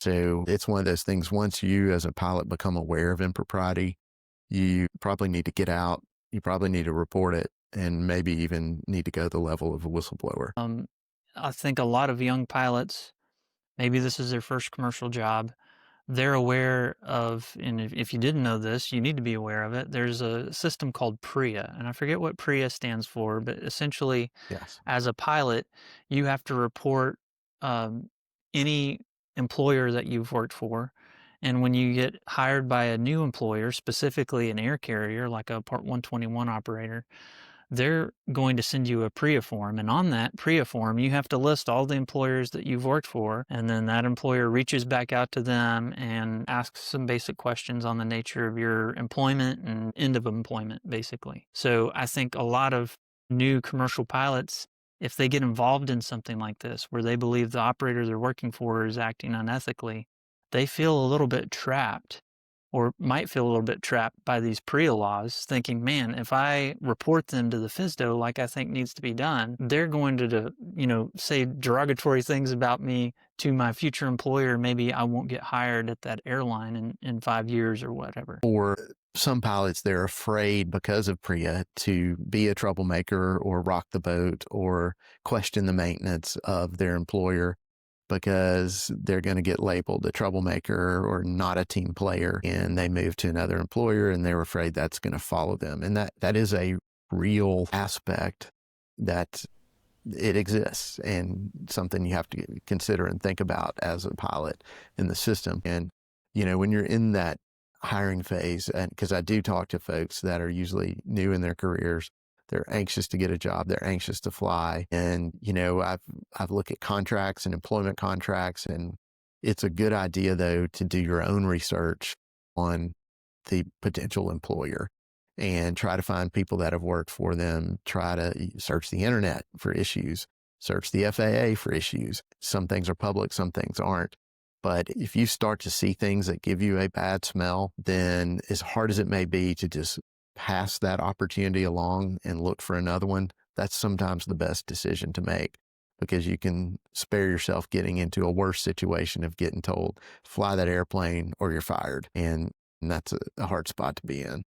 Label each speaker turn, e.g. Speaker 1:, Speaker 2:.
Speaker 1: So it's one of those things, once you as a pilot become aware of impropriety, you probably need to get out, you probably need to report it, and maybe even need to go to the level of a whistleblower.
Speaker 2: I think a lot of young pilots, maybe this is their first commercial job, they're aware of, and if you didn't know this, you need to be aware of it. There's a system called PRIA, and I forget what PRIA stands for, but essentially,
Speaker 1: Yes.
Speaker 2: as a pilot, you have to report um, any employer that you've worked for. And when you get hired by a new employer, specifically an air carrier like a Part 121 operator, they're going to send you a PRIA form. And on that PRIA form, you have to list all the employers that you've worked for. And then that employer reaches back out to them and asks some basic questions on the nature of your employment and end of employment, basically. So I think a lot of new commercial pilots, if they get involved in something like this, where they believe the operator they're working for is acting unethically, they feel a little bit trapped, or might feel a little bit trapped by these PRIA laws, thinking, man, if I report them to the FSDO like I think needs to be done, they're going to, say derogatory things about me to my future employer. Maybe I won't get hired at that airline in 5 years or whatever.
Speaker 1: Or some pilots, they're afraid because of PRIA to be a troublemaker or rock the boat or question the maintenance of their employer, because they're going to get labeled a troublemaker or not a team player, and they move to another employer and they're afraid that's going to follow them. And that is a real aspect that it exists, and something you have to consider and think about as a pilot in the system. And, when you're in that hiring phase, and because I do talk to folks that are usually new in their careers, they're anxious to get a job. They're anxious to fly. And, I've looked at contracts and employment contracts, and it's a good idea though to do your own research on the potential employer and try to find people that have worked for them. Try to search the internet for issues, search the FAA for issues. Some things are public, some things aren't. But if you start to see things that give you a bad smell, then as hard as it may be to just pass that opportunity along and look for another one, that's sometimes the best decision to make, because you can spare yourself getting into a worse situation of getting told, fly that airplane or you're fired. And that's a hard spot to be in.